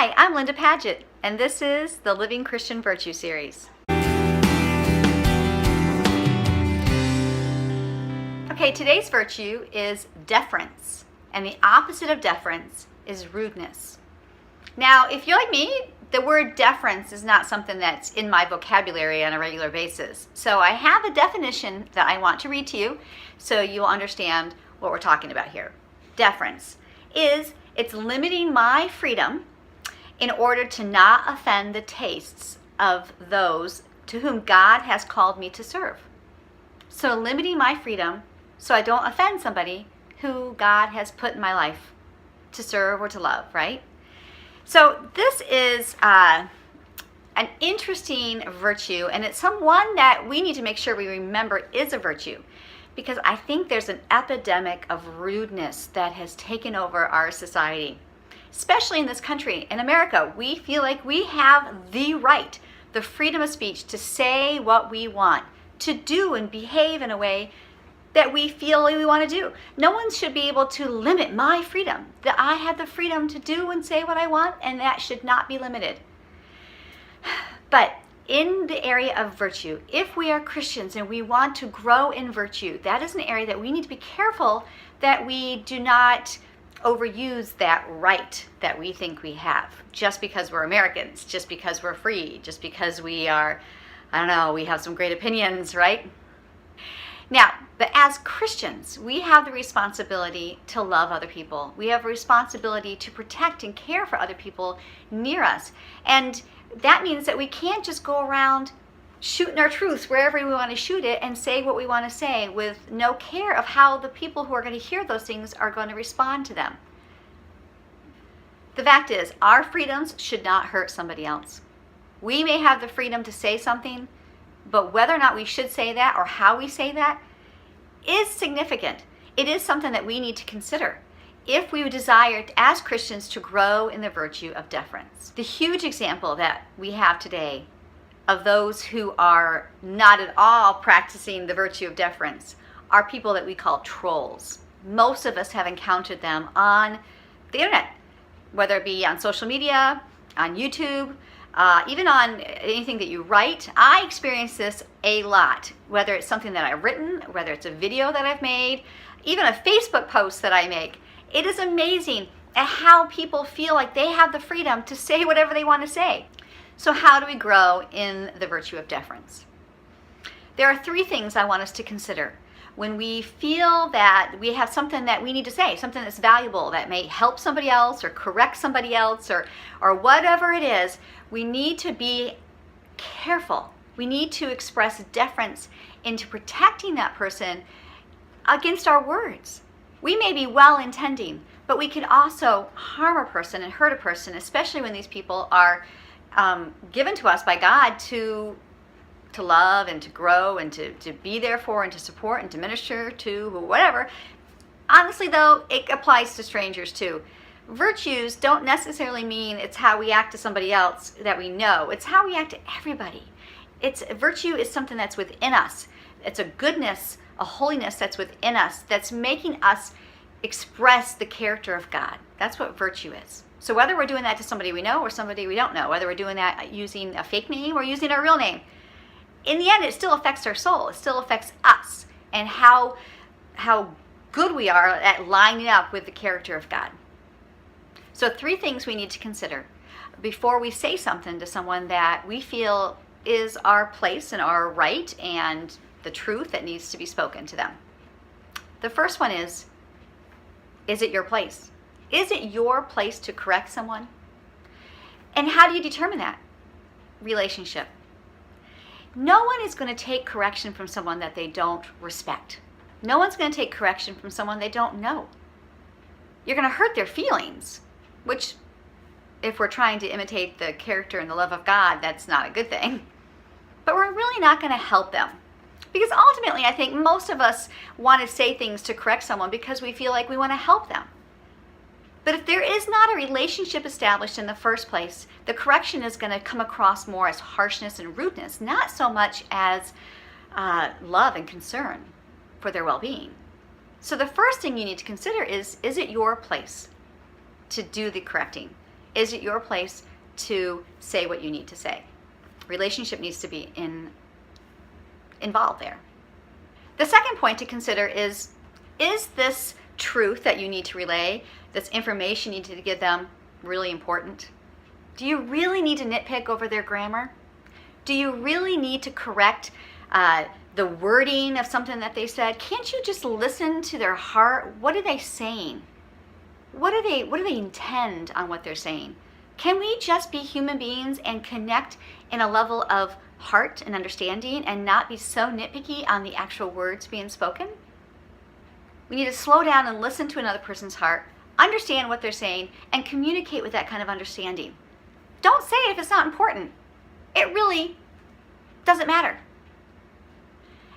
Hi, I'm Linda Padgett, and this is the Living Christian Virtue Series. Okay, today's virtue is deference, and the opposite of deference is rudeness. Now, if you're like me, the word deference is not something that's in my vocabulary on a regular basis. So I have a definition that I want to read to you so you'll understand what we're talking about here. Deference is it's limiting my freedom in order to not offend the tastes of those to whom God has called me to serve. So limiting my freedom so I don't offend somebody who God has put in my life to serve or to love, right? So this is an interesting virtue, and it's one that we need to make sure we remember is a virtue, because I think there's an epidemic of rudeness that has taken over our society, especially in this country. In America, we feel like we have the right, the freedom of speech to say what we want, to do and behave in a way that we feel like we want to do. No one should be able to limit my freedom. That I have the freedom to do and say what I want, and that should not be limited. But in the area of virtue, if we are Christians and we want to grow in virtue, that is an area that we need to be careful that we do not overuse that right that we think we have just because we're Americans, just because we're free, just because we are, we have some great opinions, right? Now, but as Christians, we have the responsibility to love other people. We have a responsibility to protect and care for other people near us. And that means that we can't just go around shooting our truths wherever we want to shoot it and say what we want to say with no care of how the people who are going to hear those things are going to respond to them. The fact is, our freedoms should not hurt somebody else. We may have the freedom to say something, but whether or not we should say that or how we say that is significant. It is something that we need to consider if we desire as Christians to grow in the virtue of deference. The huge example that we have today of those who are not at all practicing the virtue of deference are people that we call trolls. Most of us have encountered them on the internet, whether it be on social media, on YouTube, even on anything that you write. I experience this a lot, whether it's something that I've written, whether it's a video that I've made, even a Facebook post that I make. It is amazing at how people feel like they have the freedom to say whatever they want to say. So how do we grow in the virtue of deference? There are three things I want us to consider when we feel that we have something that we need to say, something that's valuable, that may help somebody else or correct somebody else or whatever it is. We need to be careful. We need to express deference into protecting that person against our words. We may be well-intending, but we can also harm a person and hurt a person, especially when these people are given to us by God to love and to grow and to be there for and to support and to minister to whatever. Honestly, though, it applies to strangers too. Virtues don't necessarily mean it's how we act to somebody else that we know. It's how we act to everybody. Virtue is something that's within us. It's a goodness, a holiness that's within us that's making us express the character of God. That's what virtue is. So whether we're doing that to somebody we know or somebody we don't know, whether we're doing that using a fake name or using our real name, in the end, it still affects our soul. It still affects us and how good we are at lining up with the character of God. So three things we need to consider before we say something to someone that we feel is our place and our right and the truth that needs to be spoken to them. The first one is it your place? Is it your place to correct someone? And how do you determine that? Relationship. No one is going to take correction from someone that they don't respect. No one's going to take correction from someone they don't know. You're going to hurt their feelings, which, if we're trying to imitate the character and the love of God, that's not a good thing. But we're really not going to help them. Because ultimately, I think most of us want to say things to correct someone because we feel like we want to help them. But if there is not a relationship established in the first place, the correction is going to come across more as harshness and rudeness, not so much as love and concern for their well-being. So the first thing you need to consider is it your place to do the correcting? is it your place to say what you need to say? Relationship needs to be involved there. The second point to consider is this truth that you need to relay, this information you need to give them, really important? Do you really need to nitpick over their grammar? Do you really need to correct the wording of something that they said? Can't you just listen to their heart? What are they saying? What do they intend on what they're saying? Can we just be human beings and connect in a level of heart and understanding and not be so nitpicky on the actual words being spoken? We need to slow down and listen to another person's heart, understand what they're saying, and communicate with that kind of understanding. Don't say it if it's not important. It really doesn't matter.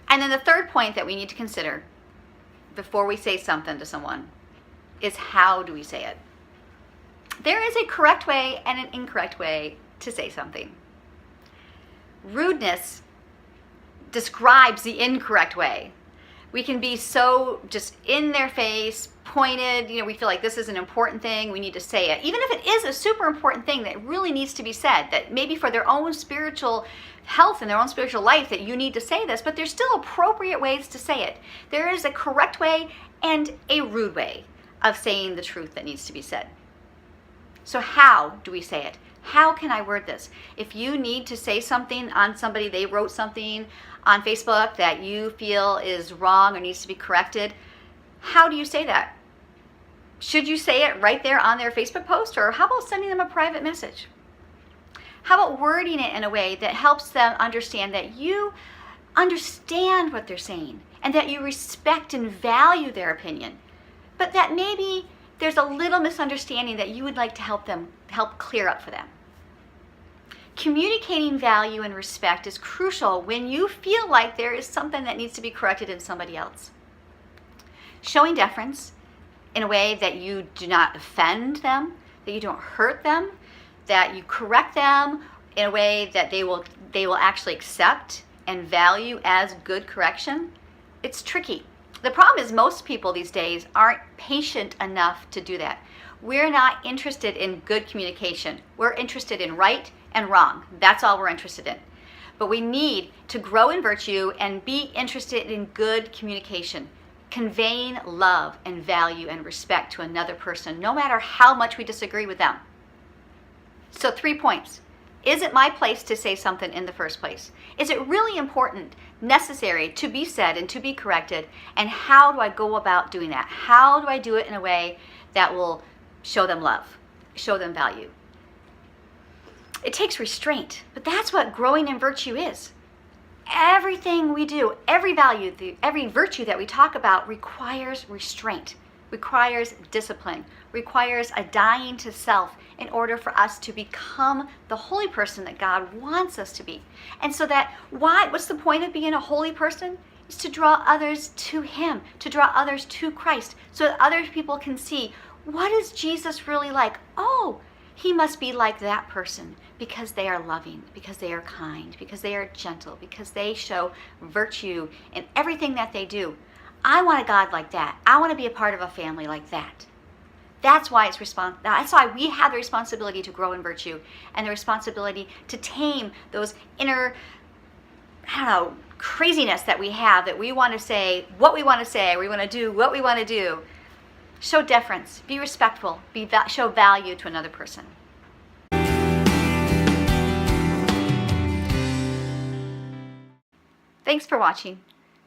And then the third point that we need to consider before we say something to someone is, how do we say it? There is a correct way and an incorrect way to say something. Rudeness describes the incorrect way. We can be so just in their face, pointed, we feel like this is an important thing, we need to say it. Even if it is a super important thing that really needs to be said, that maybe for their own spiritual health and their own spiritual life that you need to say this, but there's still appropriate ways to say it. There is a correct way and a rude way of saying the truth that needs to be said. So how do we say it? How can I word this? If you need to say something on somebody, they wrote something on Facebook that you feel is wrong or needs to be corrected, how do you say that? Should you say it right there on their Facebook post, or how about sending them a private message? How about wording it in a way that helps them understand that you understand what they're saying and that you respect and value their opinion, but that maybe there's a little misunderstanding that you would like to help clear up for them? Communicating value and respect is crucial when you feel like there is something that needs to be corrected in somebody else. Showing deference in a way that you do not offend them, that you don't hurt them, that you correct them in a way that they will actually accept and value as good correction, it's tricky. The problem is most people these days aren't patient enough to do that. We're not interested in good communication. We're interested in right and wrong. That's all we're interested in. But we need to grow in virtue and be interested in good communication, conveying love and value and respect to another person, no matter how much we disagree with them. So 3 points. Is it my place to say something in the first place? Is it really important, necessary to be said and to be corrected? And how do I go about doing that? How do I do it in a way that will show them love, show them value? It takes restraint, but that's what growing in virtue is. Everything we do, every virtue that we talk about requires restraint, requires discipline, requires a dying to self in order for us to become the holy person that God wants us to be. And so what's the point of being a holy person? Is to draw others to Him, to draw others to Christ, so that other people can see, what is Jesus really like? Oh, He must be like that person because they are loving, because they are kind, because they are gentle, because they show virtue in everything that they do. I want a God like that. I want to be a part of a family like that. That's why that's why we have the responsibility to grow in virtue and the responsibility to tame those inner, craziness that we have, that we want to say what we want to say, we want to do what we want to do. Show deference, be respectful, show value to another person. Thanks for watching.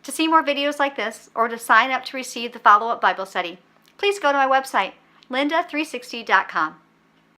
To see more videos like this, or to sign up to receive the follow-up Bible study, please go to my website, linda360.com.